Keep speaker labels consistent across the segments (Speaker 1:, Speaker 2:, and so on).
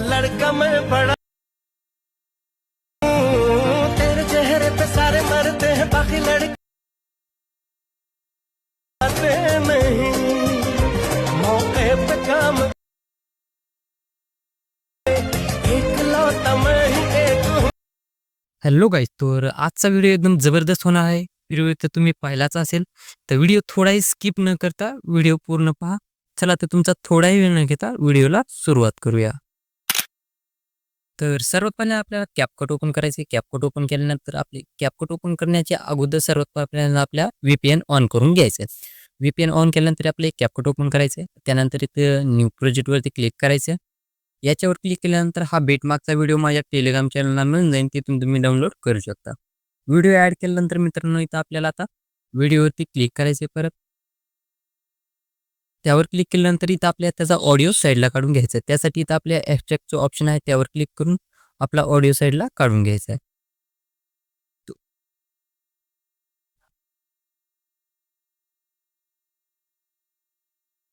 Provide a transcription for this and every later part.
Speaker 1: लड़का मैं बड़ा हूँ, तेरे चेहरे पे सारे मरते हैं, बाकी लड़के आते नहीं, मौके पे काम एक लौटा मैं ही एक हूँ।
Speaker 2: हॅलो गाईज, तर आजचा व्हिडिओ एकदम जबरदस्त होणार आहे. व्हिडिओ तर तुम्ही पाहिलाच असेल, तर व्हिडिओ थोडाही स्किप न करता व्हिडिओ पूर्ण पहा. चला तर तुमचा थोडाही वेळ न घेता व्हिडिओला सुरुवात करूया. तर सर्वात पहिले आपल्याला कॅपकट ओपन करायचे. कॅपकट ओपन केल्यानंतर आपले कॅपकट ओपन करण्याच्या अगोदर सर्वात पहिले आपल्याला आपल्या VPN ऑन करून घ्यायचं आहे. VPN ऑन केल्यानंतर आपले कॅपकट ओपन करायचे. त्यानंतर इथं न्यू प्रोजेक्टवरती क्लिक करायचं. याच्यावर क्लिक केल्यानंतर हा बेटमार्कचा व्हिडिओ माझ्या टेलिग्राम चॅनलला मिळून जाईल, तिथून तुम्ही डाउनलोड करू शकता. व्हिडिओ ॲड केल्यानंतर मित्रांनो इथं आपल्याला आता व्हिडिओवरती क्लिक करायचे. परत त्यावर क्लिक केल्यानंतर इथं आपल्याला त्याचा ऑडिओ साईडला काढून घ्यायचा आहे. त्यासाठी इथं आपल्या एक्स्ट्रॅक्टचं ऑप्शन आहे, त्यावर क्लिक करून आपला ऑडिओ साईडला काढून घ्यायचा आहे.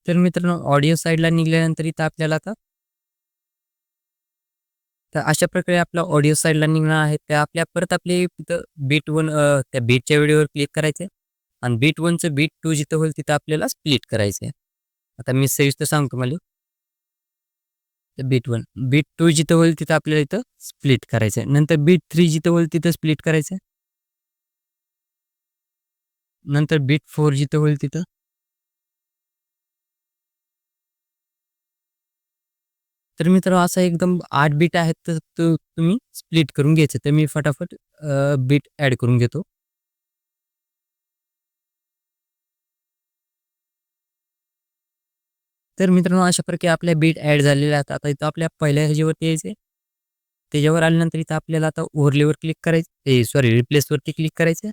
Speaker 2: तर मित्रांनो ऑडिओ साईडला निघाल्यानंतर इथं आपल्याला आता तर अशा प्रकारे आपला ऑडिओ साईडला निघणार आहे. त्या आपल्या परत आपले तिथं बीट 1 त्या बीटच्या व्हिडिओवर क्लिक करायचं आहे आणि बीट 1चं बीट 2 जिथं होईल तिथं आपल्याला स्प्लिट करायचं आहे. आता मी सविस्तर सांगतो तुम्हाला. तर बीट 1, बीट 2 जिथं होईल तिथं आपल्याला इथं स्प्लिट करायचं आहे. नंतर बीट 3 जिथं होईल तिथं स्प्लिट करायचं आहे. नंतर बीट 4 जिथं होईल तिथं. तर मित्रांनो असं एकदम 8 बीट आहेत, तर तुम्ही स्प्लिट करून घ्यायचं. तर मी फटाफट बीट ॲड करून घेतो. तर मित्रांनो अशा प्रकारे आपल्या बीट ॲड झालेल्या आहेत. आता इथं आपल्या पहिल्या ह्याच्यावरती यायचे. त्याच्यावर आल्यानंतर इथं आपल्याला आता ओव्हरलेवर क्लिक करायचं, सॉरी रिप्लेसवरती क्लिक करायचं.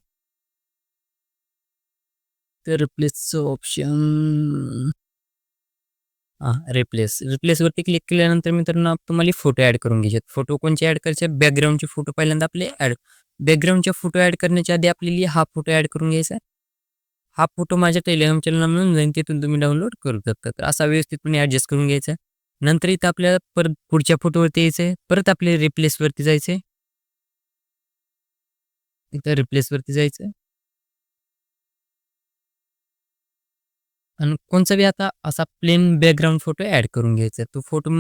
Speaker 2: तर रिप्लेसचं ऑप्शन रिप्लेसवरती क्लिक केल्यानंतर मित्रांनो तुम्हाला फोटो ॲड करून घ्यायचे. फोटो कोणचे ॲड करायचे? बॅकग्राऊंडचे फोटो पहिल्यांदा आपले बॅकग्राऊंडचे फोटो ॲड करण्याच्या आधी आपल्याला हा फोटो ॲड करून घ्यायचा आहे. हा फोटो माझ्या टेलिग्राम चॅनलला मिळून जाईल, तिथून तुम्ही डाउनलोड करू शकता. तर असा व्यवस्थितपणे ॲडजस्ट करून घ्यायचा. नंतर इथं आपल्याला परत पुढच्या फोटोवरती यायचं आहे. परत आपले रिप्लेसवरती जायचं आहे. इथं रिप्लेसवरती जायचं आहे. आणि कोणचा बी आता असा प्लेन बॅकग्राऊंड फोटो ॲड करून घ्यायचा. तो फोटो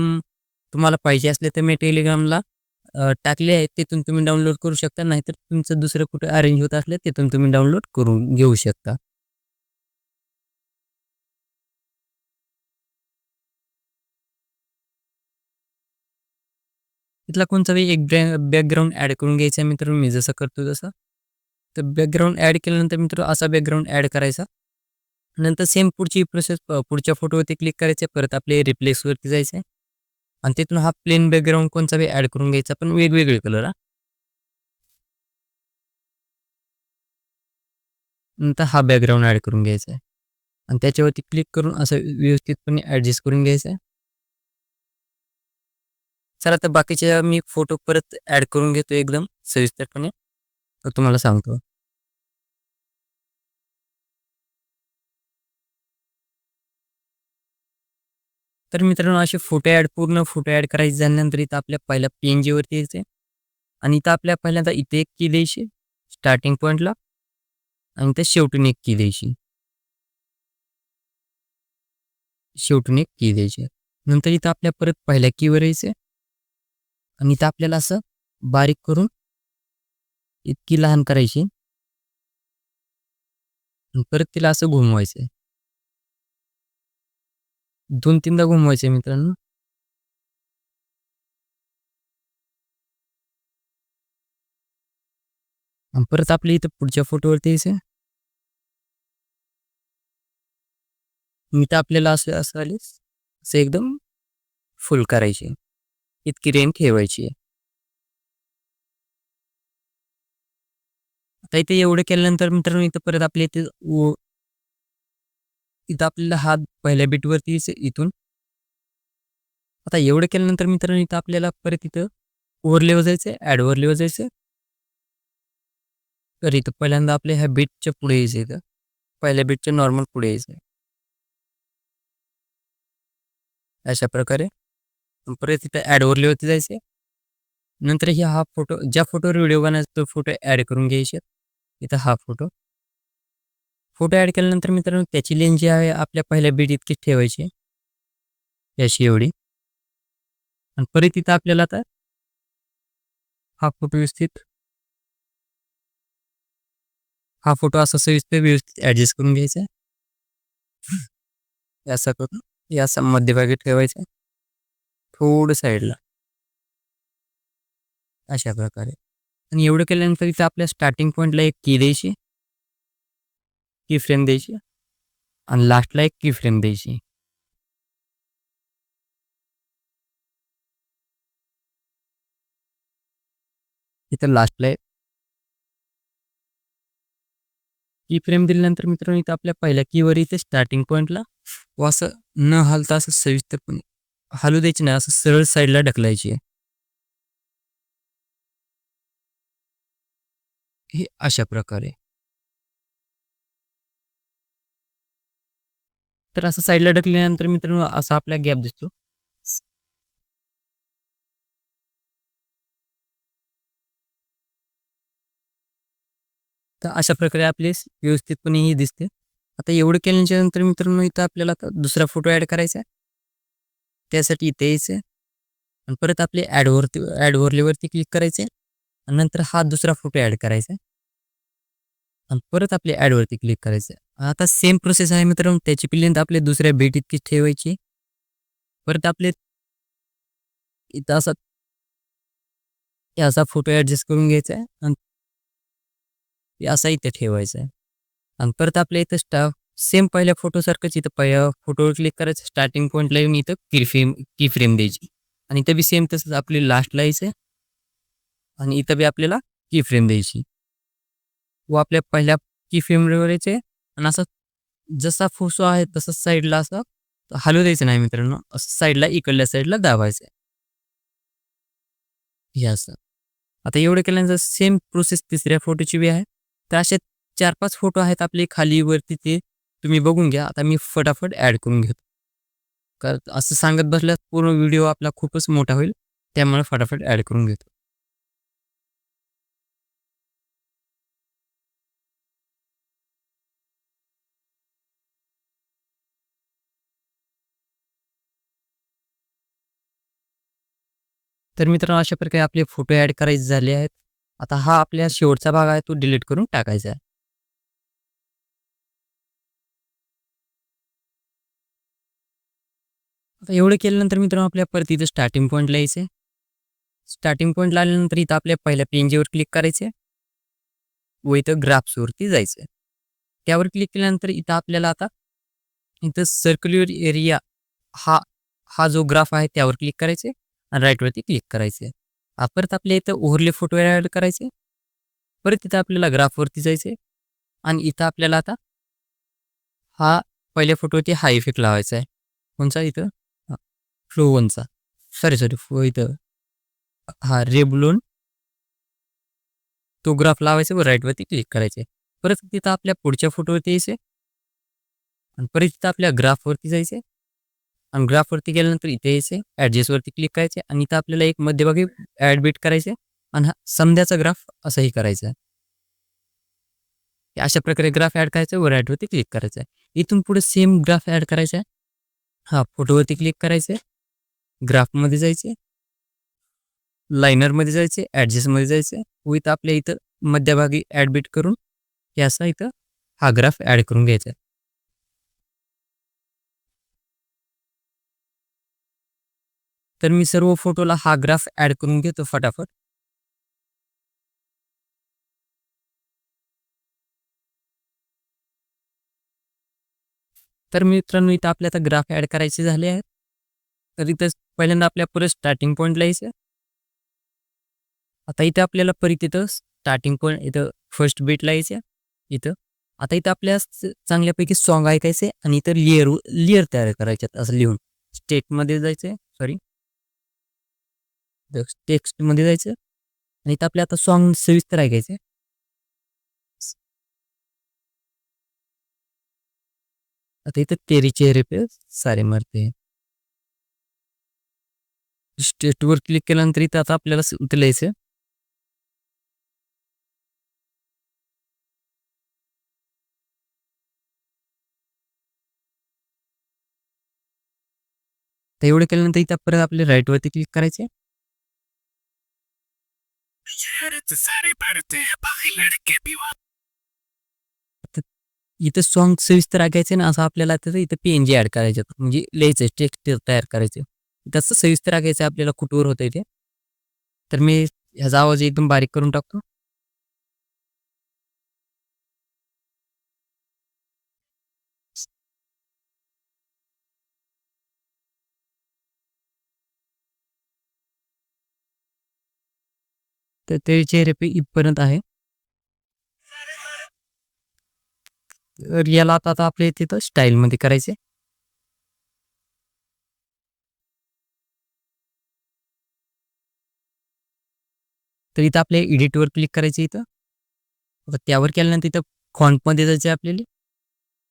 Speaker 2: तुम्हाला पाहिजे असले तर मी टेलिग्रामला टाकले आहेत, तिथून तुम्ही डाउनलोड करू शकता. नाहीतर तुमचं दुसरं कुठं अरेंज होत असलं तिथून तुम्ही डाउनलोड करून घेऊ शकता. तिथला कोणचा बी एक बॅकग्राऊंड ॲड करून घ्यायचा आहे मित्रांनो, मी जसं करतो तसं. तर बॅकग्राऊंड ॲड केल्यानंतर मित्रांनो असा बॅकग्राऊंड ॲड करायचा. नंतर सेम पुढची प्रोसेस पुढच्या फोटोवरती क्लिक करायचे. परत आपले रिप्लेसवरती जायचं आहे आणि तिथून हा प्लेन बॅकग्राऊंड कोणचा बी ॲड करून घ्यायचा, पण वेगवेगळे कलर. नंतर हा बॅकग्राऊंड ॲड करून घ्यायचा आहे आणि त्याच्यावरती क्लिक करून असं व्यवस्थितपणे ॲडजस्ट करून घ्यायचं आहे. चला तर बाकीचे मी फोटो परत ॲड करून घेतो एकदम सविस्तरपणे, तर तुम्हाला सांगतो. तर मित्रांनो असे पूर्ण फोटो ॲड करायचे झाल्यानंतर इथं आपल्या पहिल्या PNGवरती यायचं आणि इथं आपल्या पहिल्यांदा इथे एक की द्यायची स्टार्टिंग पॉईंटला आणि इथं शेवटून एक की द्यायची. शेवटून एक की द्यायची. नंतर इथं आपल्या परत पहिल्या कीवर यायचं आणि इथं आपल्याला असं बारीक करून इतकी लहान करायची आणि परत तिला असं घुमवायचं आहे. 2-3दा घुमवायचं आहे मित्रांनो. आणि परत आपल्या इथं पुढच्या फोटोवरती यायचं. इथं आपल्याला असं असं आले असं एकदम फुल करायची, इतकी रेंज ठेवायची आहे. आता इथे एवढं केल्यानंतर मित्रांनो इथं परत आपल्या इथे इथं आपल्याला हात पहिल्या बीटवरती यायचं इथून. आता एवढं केल्यानंतर मित्रांनो इथं आपल्याला परत इथं ओव्हरलेवर जायचं आहे, ॲड ओव्हरलेवर जायचं आहे. तर इथं पहिल्यांदा आपल्या ह्या बीटच्या पुढे यायचं, इथं पहिल्या बीटच्या नॉर्मल पुढे यायचं आहे. अशा प्रकारे परत इथं ॲड वरती जायचे. नंतर हा फोटो, ज्या फोटोवर व्हिडिओ बनायचा तो फोटो ॲड करून घ्यायचे. इथं हा फोटो ॲड केल्यानंतर मित्रांनो त्याची लेंथ जी आहे आपल्या पहिल्या बीट इतकीच ठेवायची, अशी एवढी. आणि परत इथं आपल्याला आता हा फोटो असा सविस्तर व्यवस्थित ॲडजस्ट करून घ्यायचा. असं करून हे असं मध्यभागी ठेवायचं, थोडं साईडला अशा प्रकारे. आणि एवढं केल्यानंतर इथं आपल्या स्टार्टिंग पॉईंटला एक की द्यायची, की फ्रेम द्यायची आणि लास्टला एक की फ्रेम द्यायची. इथं लास्टला एक की फ्रेम दिल्यानंतर मित्रांनो इथं आपल्या पहिल्या कीवर इथे स्टार्टिंग पॉईंटला असं न हलता असं सविस्तरपणे हलू द्यायची नाही, असं सरळ साईडला ढकलायची आहे. हे अशा प्रकारे. तर असं साईडला ढकलल्यानंतर मित्रांनो असा आपला गॅप दिसतो. तर अशा प्रकारे आपली व्यवस्थितपणे ही दिसते. आता एवढं केल्याच्या नंतर मित्रांनो इथं आपल्याला आता दुसरा फोटो ॲड करायचा आहे. त्यासाठी इथे यायचं आणि परत आपले ॲड ओव्हरलेवरती क्लिक करायचे आणि नंतर हा दुसरा फोटो ॲड करायचा आहे आणि परत आपले ॲडवरती क्लिक करायचं आहे. आता सेम प्रोसेस आहे मित्रांनो, त्याची लेंथ आपल्या दुसऱ्या बीट इतकीच ठेवायची. परत आपले इथं असा फोटो ॲडजस्ट करून घ्यायचा आहे आणि असा इथे ठेवायचा आहे. आणि परत आपल्या इथं सेम पहिल्या फोटोसारखंच इथं पहिल्या फोटोवर क्लिक करायचं, स्टार्टिंग पॉईंटला येऊन इथं की फ्रेम द्यायची आणि इथं बी सेम तसंच आपली लास्टला यायचं आणि इथं बी आपल्याला की फ्रेम द्यायची व आपल्या पहिल्या की फ्रेमवर यायचे आणि असं जसा फोटो आहे तसंच साईडला असं हलू द्यायचं नाही मित्रांनो, असं साईडला इकडल्या साईडला दाबायचं आहे. हे असं. आता एवढं केल्यानंतर सेम प्रोसेस तिसऱ्या फोटोची बी आहे. तर असे 4-5 फोटो आहेत आपले खाली वरती, ते तुम्ही बघून घ्या. आता मी फटाफट ॲड करून घेतो. कारण असं सांगत बसल्यास पूर्ण व्हिडिओ आपला खूपच मोठा होईल. त्यामुळे फटाफट ॲड करून घेतो. तर मित्रांनो अशा प्रकारे आपले फोटो ॲड करायचे झाले आहेत. आता हा आपल्या शेवटचा भाग आहे, तो डिलीट करून टाकायचा आहे. आता एवढं केल्यानंतर मित्रांनो आपल्या परत इथं स्टार्टिंग पॉईंटला यायचं आहे. स्टार्टिंग पॉईंटला आल्यानंतर इथं आपल्या पहिल्या पेंजेवर क्लिक करायचे व इथं ग्राफ्सवरती जायचं. त्यावर क्लिक केल्यानंतर इथं आपल्याला आता इथं सर्क्युलर एरिया हा हा जो ग्राफ आहे त्यावर क्लिक करायचे आणि राईटवरती क्लिक करायचे. परत आपल्या इथं ओव्हरले फोटो ॲड करायचे. परत इथं आपल्याला ग्राफवरती जायचे आणि इथं आपल्याला आता हा पहिल्या फोटोवरती हा इफेक्ट लावायचा आहे. कोणचा इथं? फ्लो वनचा. सॉरी इथं हा रेबलोन तो ग्राफ लावायचा व राईटवरती क्लिक करायचे. परत तिथं आपल्या पुढच्या फोटोवरती यायचे आणि परत तिथं आपल्या ग्राफवरती जायचे आणि ग्राफवरती गेल्यानंतर इथे यायचे, ॲडजस्टवरती क्लिक करायचे आणि इथं आपल्याला एक मध्यभागी ॲड बीट करायचे आणि हा समद्याचा ग्राफ असाही करायचा आहे. अशा प्रकारे ग्राफ ॲड करायचा व राईटवरती क्लिक करायचं आहे. इथून पुढे सेम ग्राफ ॲड करायचा आहे. हा फोटोवरती क्लिक करायचे, ग्राफमध्ये जायचे, लायनरमध्ये जायचे, ॲडजस्टमध्ये जायचे व इथं आपल्या इथं मध्यभागी ॲड बीट करून हे असा इथं हा ग्राफ ॲड करून घ्यायचा आहे. तर मी सर्व फोटोला हा ग्राफ ॲड करून घेतो फटाफट. तर मित्रांनो इथं आपल्या आता ग्राफ ॲड करायचे झाले आहेत. तर इथं पहिल्यांदा आपल्या परत स्टार्टिंग पॉईंटला यायचं. आता इथं आपल्याला परत इथं स्टार्टिंग पॉईंट इथं फर्स्ट बीटला यायचं इथं. आता इथं आपल्या चांगल्यापैकी सॉन्ग ऐकायचे आणि इथं लेयर तयार करायचे असं लिहून. स्टेटमध्ये जायचं, सॉरी टेक्स्टमध्ये जायचं आणि इथं आपल्या आता सॉन्ग सविस्तर ऐकायचे. आता इथं तेरी चेहरे पे सारे मरते हैं. स्टेटवर क्लिक केल्यानंतर इथं आता आपल्याला इथं लिहायचं तर एवढं केल्यानंतर इथं परत आपल्या राईटवरती क्लिक करायचे आता इथं सॉन्ग सविस्तर ऐकायचं ना असं आपल्याला तर इथं PNG ॲड करायचे म्हणजे लिहायचं टेक्स्ट तयार करायचं तसं सविस्तर ऐकायचं आपल्याला कुठवर होतं ते तर मी ह्याचा आवाज एकदम बारीक करून टाकतो तर ते चेहरे पे इथपर्यंत आहे तर याला आता आपल्या तिथं स्टाईलमध्ये करायचे तर इथं आपल्या एडिटवर क्लिक करायचं इथं आता त्यावर केल्यानंतर इथं फॉन्टमध्ये जायचं आपल्याला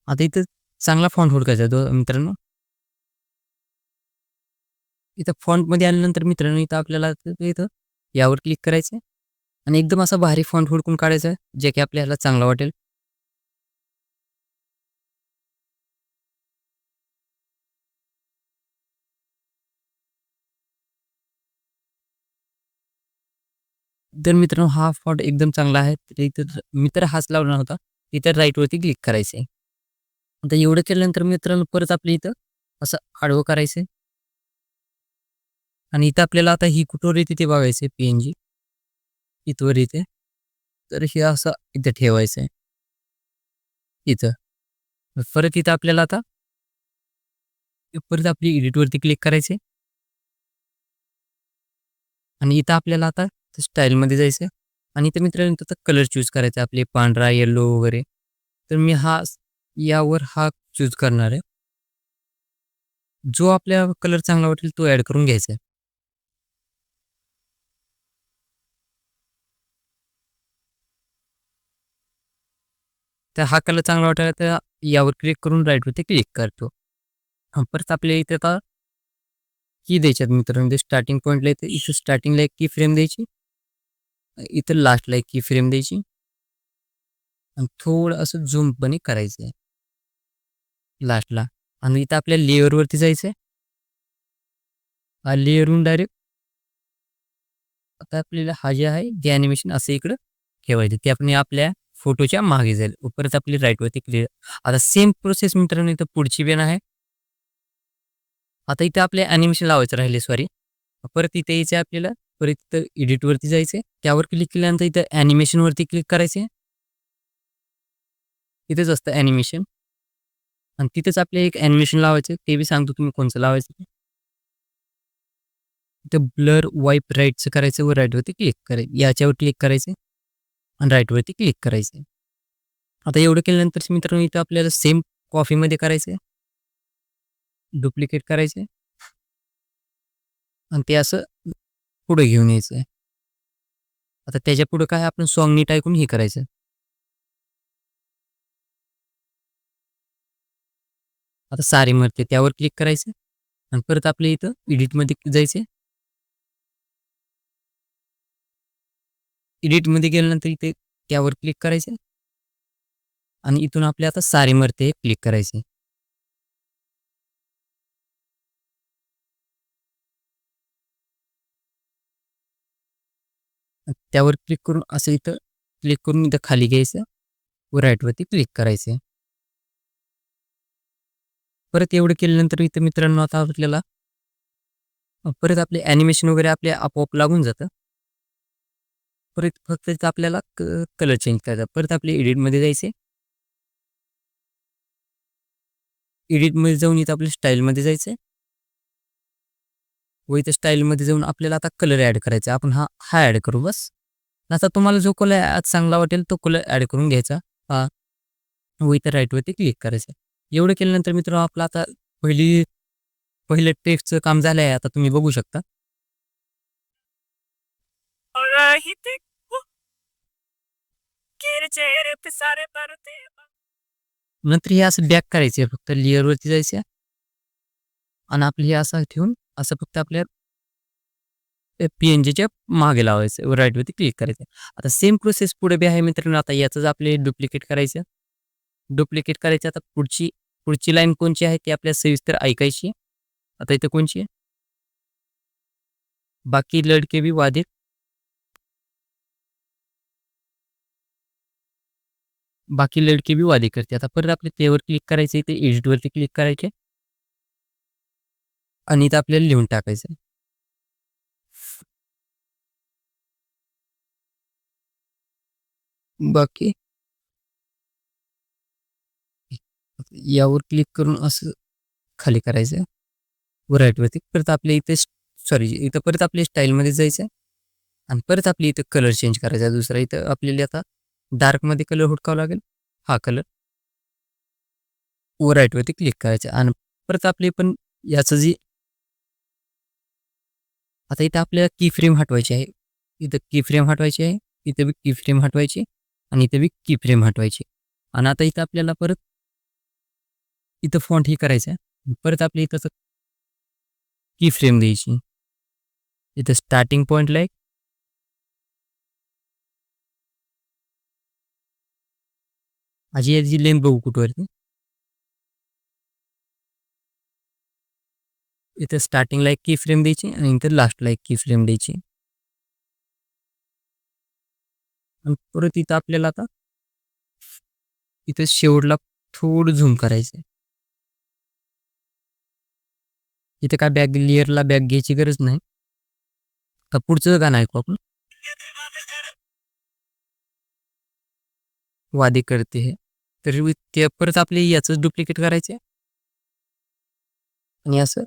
Speaker 2: आता इथं चांगला फॉन्ट हुडकायचा तो मित्रांनो इथं फॉन्टमध्ये आल्यानंतर मित्रांनो इथं आपल्याला इथं यावर क्लिक करायचं आणि एकदम असा भारी फॉन्ट हुडकून काढायचा जे की आपल्याला चांगला वाटेल तर मित्रांनो हा फॉन्ट एकदम चांगला आहे तर इथं मी तर हाच लावला होता इथं राईटवरती क्लिक करायचं आहे आता एवढं केल्यानंतर मित्रांनो परत आपल्या इथं असं आडवं करायचं आणि इथं आपल्याला आता ही कुठवर येते ते बघायचं PNG इथवर येते तर हे असं इथं ठेवायचं आहे इथं परत इथं आपल्याला आता परत आपली एडिटवरती क्लिक करायचे आणि इथं आपल्याला आता स्टाईलमध्ये जायचं आणि इथं मित्रांनो इथं कलर चूज करायचा आपले पांढरा येलो वगैरे तर मी यावर हा चूज करणार आहे जो आपल्या कलर चांगला वाटेल तो ॲड करून घ्यायचा आहे तर हा कलर चांगला वाटायला तर यावर क्लिक करून राईटवरती क्लिक करतो परत आपल्या इथे आता की द्यायच्यात मित्रांनो ते स्टार्टिंग पॉईंटला येते इथं स्टार्टिंगला एक की फ्रेम द्यायची इथं लास्टला एक की फ्रेम द्यायची आणि थोडं असं झूम पण करायचं आहे लास्टला आणि इथं आपल्या लेअरवरती जायचं आहे लेअरहून डायरेक्ट आता आपल्याला हा जे आहे ते ॲनिमेशन असं इकडं ठेवायचं ते आपण आपल्या फोटोच्या मागे जाईल परत आपली राईटवरती क्लिअर आता सेम प्रोसेस मित्रांनो इथं पुढची बेन आहे आता इथं आपले ॲनिमेशन लावायचं राहिले सॉरी परत इथे यायचं आपल्याला परत इथं एडिटवरती जायचं त्यावर क्लिक केल्यानंतर इथं ॲनिमेशनवरती क्लिक करायचे इथेच असतं ॲनिमेशन आणि तिथेच आपल्याला एक ॲनिमेशन लावायचं ते बी सांगतो तुम्ही कोणचं लावायचं ते इथं ब्लर वाईप राईटचं करायचं व राईटवरती क्लिक करायचं याच्यावर क्लिक करायचं आणि राईटवरती क्लिक करायचं आता एवढं केल्यानंतर मित्रांनो इथं आपल्याला सेम कॉफीमध्ये करायचं डुप्लिकेट करायचं आणि ते असं पुढे घेऊन यायचं आता त्याच्या पुढे काय आपण सॉन्ग नीट ऐकून हे करायचं आता सारे मरते त्यावर क्लिक करायचं आणि परत आपल्या इथं एडिटमध्ये जायचं एडिटमध्ये गेल्यानंतर इथे त्यावर क्लिक करायचं आणि इथून आपल्या आता सारे मरते क्लिक करायचे त्यावर क्लिक करून असं इथं क्लिक करून इथं खाली घ्यायचं व राईटवरती क्लिक करायचे परत एवढं केल्यानंतर इथं मित्रांनो आता आपल्याला परत आपले ॲनिमेशन वगैरे आपले आपोआप लागून जातं परत फक्त इथं आपल्याला कलर चेंज करायचा परत आपले एडिटमध्ये जायचे एडिटमध्ये जाऊन इथं आपल्या स्टाईलमध्ये जायचं व इथं स्टाईलमध्ये जाऊन आपल्याला आता कलर ॲड करायचा आपण हा ॲड करू बस आता तुम्हाला जो कलर चांगला वाटेल तो कलर ॲड करून घ्यायचा व इथं राईटवरती क्लिक करायचं एवढं केल्यानंतर मित्रांनो आपलं आता पहिलं टेक्स्टचं काम झालं आहे आता तुम्ही बघू शकता नंतर हे असं बॅक करायचं फक्त लेअरवरती जायचं आणि आपलं हे असं ठेवून असं फक्त आपल्या PNGच्या मागे लावायचं, राईटवरती क्लिक करायचं. आता सेम प्रोसेस पुढे बी आहे मित्रांनो. आता याचंच आपले डुप्लिकेट करायचं. डुप्लिकेट करायचं. आता पुढची पुढची लाईन कोणची आहे ती आपल्याला सविस्तर ऐकायची. आता इथं कोणची आहे? बाकी लडके भी वादे बाकी लडके भी वादे करते. आता परत आपल्या त्यावर क्लिक करायचं, इथे एडिटवरती क्लिक करायचे आणि इथं आपल्याला लिहून टाकायचं. बाकी यावर क्लिक करून असं खाली करायचं राईटवरती. परत आपल्या इथे सॉरी इथं परत आपल्या स्टाईलमध्ये जायचं आणि परत आपली इथं कलर चेंज करायचा दुसरा. इथं आपल्याला आता डार्कमध्ये कलर हुडकावा लागेल, हा कलर. राईटवरती क्लिक करायचं आणि परत आपले पण याचं जी आता इथं आपल्याला की फ्रेम हटवायची आहे. इथं की फ्रेम हटवायची आहे, इथं बी की फ्रेम हटवायची आणि इथं बी की फ्रेम हटवायची. आणि आता इथं आपल्याला परत इथं फॉन्ट हे करायचं आहे. परत आपल्या इथं की फ्रेम द्यायची. इथं स्टार्टिंग पॉईंटला एक माझी याची लेंथ बघू कुठवरती. इथं स्टार्टिंगला एक की फ्रेम द्यायची आणि इथं लास्टला एक की फ्रेम द्यायची. आणि परत इथं आपल्याला आता इथं शेवटला थोडं झूम करायचं. इथं काय बॅग लेअरला बॅग घ्यायची गरज नाही. का पुढचं गाणं ऐकू आपण. वादे करते हे तर ते परत आपले याचं डुप्लिकेट करायचे आणि असं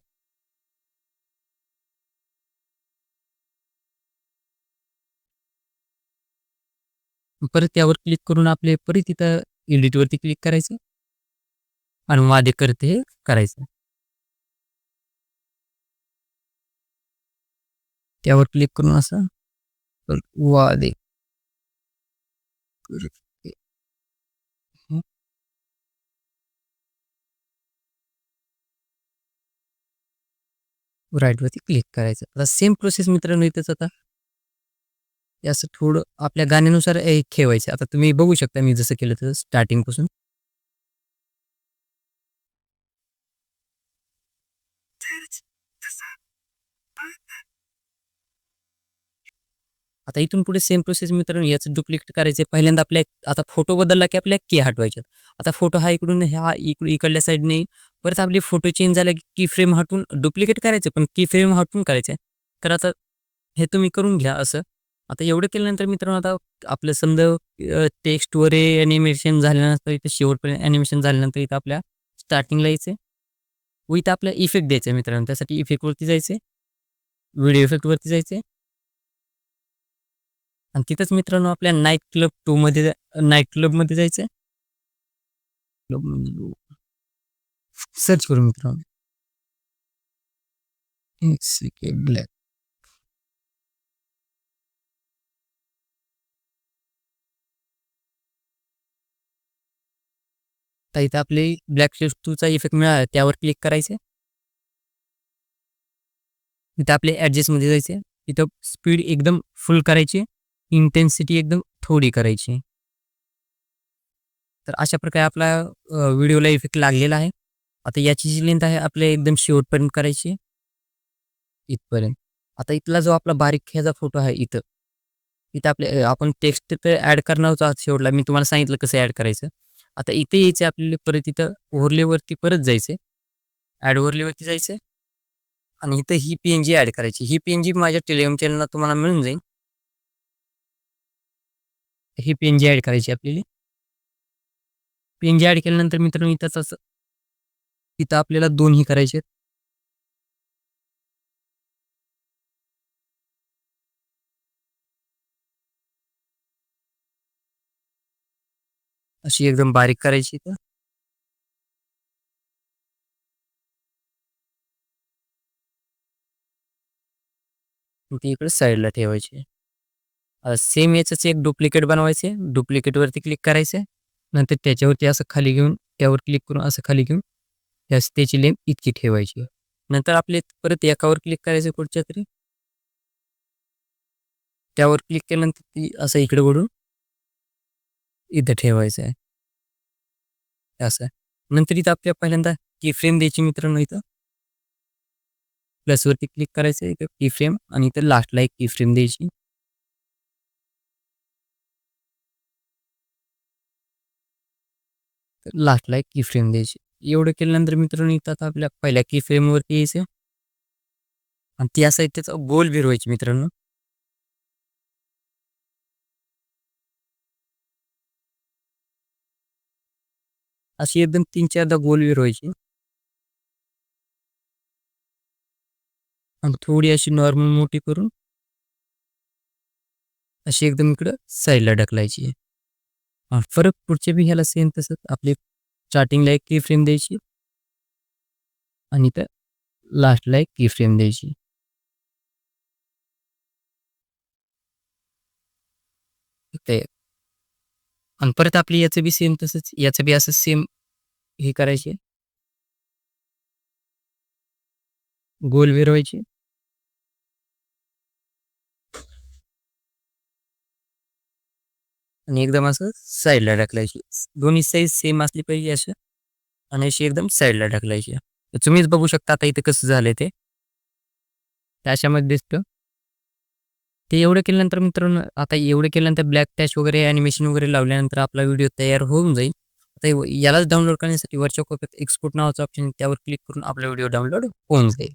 Speaker 2: परत त्यावर क्लिक करून आपले परत तिथं एडिटवरती क्लिक करायचं आणि वादे करते हे करायचं. त्यावर क्लिक करून असं वादे करते राईटवरती क्लिक करायचं. आता सेम प्रोसेस मित्रांनो इथंच आता हे असं थोडं आपल्या गाण्यानुसार ठेवायचं. आता तुम्ही बघू शकता मी जसं केलं तसं स्टार्टिंगपासून. आता इथून पुढे सेम प्रोसेस मित्रांनो याचं डुप्लिकेट करायचं. पहिल्यांदा आपल्या आता फोटो बदलला की आपल्या की हटवायच्यात. आता फोटो हा इकडून ह्या इकडल्या साईडने परत आपली फोटो चेंज झाला की की फ्रेम हटवून डुप्लिकेट करायचं, पण की फ्रेम हटवून करायचं. तर आता हे तुम्ही करून घ्या असं. आता एवढं केल्यानंतर मित्रांनो आता आपलं समजा टेक्स्टवर ॲनिमेशन झाल्यानंतर इथं शेवटपर्यंत ॲनिमेशन झाल्यानंतर इथं आपल्या स्टार्टिंगला यायचं व इथं आपल्या इफेक्ट द्यायचा मित्रांनो. त्यासाठी इफेक्टवरती जायचे, व्हिडिओ इफेक्टवरती जायचे आणि तिथंच मित्रांनो आपल्या नाईट क्लब 2 मध्ये नाईट क्लबमध्ये जायचं. सर्च करू मित्रांनो. एक सेकंड ब्लॅक. तर इथं आपले ब्लॅक शिफ्ट 2चा इफेक्ट मिळाला त्यावर क्लिक करायचे. इथं आपले ॲडजस्टमध्ये जायचे. इथं स्पीड एकदम फुल करायची, इंटेन्सिटी एकदम थोडी करायची. तर अशा प्रकारे आपला व्हिडिओला इफेक्ट लागलेला आहे. आता याची जी लेंथ आहे आपल्या एकदम शेवटपर्यंत करायची इथपर्यंत. आता इथला जो आपला बारीक ह्याचा फोटो आहे इथं, इथं आपले आपण टेक्स्ट तर ॲड करणार होतो शेवटला. मी तुम्हाला सांगितलं कसं ॲड करायचं. आता इथे यायचं आपल्याला परत इथं ओव्हरलेवरती परत जायचं. ॲड ओव्हरलेवरती जायचं आणि इथं ही PNG ॲड करायची. ही PNG माझ्या टेलिग्राम चॅनलला तुम्हाला मिळून जाईल. ही PNG ॲड करायची आपल्याला. PNG ॲड केल्यानंतर मित्रांनो इथंच असं इथं आपल्याला 2 ही करायचे. अशी एकदम बारीक करायची इथं. ती इकडे साईडला ठेवायची. सेम याचंच एक डुप्लिकेट बनवायचे. डुप्लिकेटवरती क्लिक करायचं. नंतर त्याच्यावरती असं खाली घेऊन त्यावर क्लिक करून असं खाली घेऊन त्याची लेंथ इतकी ठेवायची. नंतर आपले परत एकावर क्लिक करायचं कुठच्यातरी त्यावर क्लिक केल्यानंतर ती असं इकडे वळून इथं ठेवायचं आहे असं. नंतर इथं आपल्या पहिल्यांदा की फ्रेम द्यायची मित्रांनो. इथं प्लसवरती क्लिक करायचं, इथं की फ्रेम आणि इथं लास्टला एक की फ्रेम द्यायची. लास्टला एक की फ्रेम द्यायची. एवढं केल्यानंतर मित्रांनो इथं आता आपल्या पहिल्या की फ्रेमवरती यायचं आणि ती असं त्याचा गोल फिरवायची मित्रांनो. अशी एकदम 3-4दा गोल फिरवायची आणि थोडी अशी नॉर्मल मोठी करून अशी एकदम इकडं साईडला ढकलायची. परत पुढच्या बी ह्याला सेम तसंच आपली स्टार्टिंगला एक की फ्रेम द्यायची आणि इथं लास्टला एक की फ्रेम द्यायची. ते आणि परत आपली याचं बी सेम तसंच, याचं बी असं सेम हे करायचे, गोल फिरवायचे आणि एकदम असं साईडला ढकलायची. दोन्ही साईज सेम असली पाहिजे असं आणि अशी एकदम साईडला ढकलायची. तर तुम्हीच बघू शकता आता इथं कसं झालंय ते. ते अशामध्ये दिसतं. ते एवढं केल्यानंतर मित्रांनो, आता एवढं केल्यानंतर ब्लॅक टॅच वगैरे ॲनिमेशन वगैरे लावल्यानंतर आपला व्हिडिओ तयार होऊन जाईल. आता यालाच डाउनलोड करण्यासाठी वरच्या कोपऱ्यात एक्सपोर्ट नावाचा ऑप्शन त्यावर क्लिक करून आपला व्हिडिओ डाउनलोड होऊन जाईल.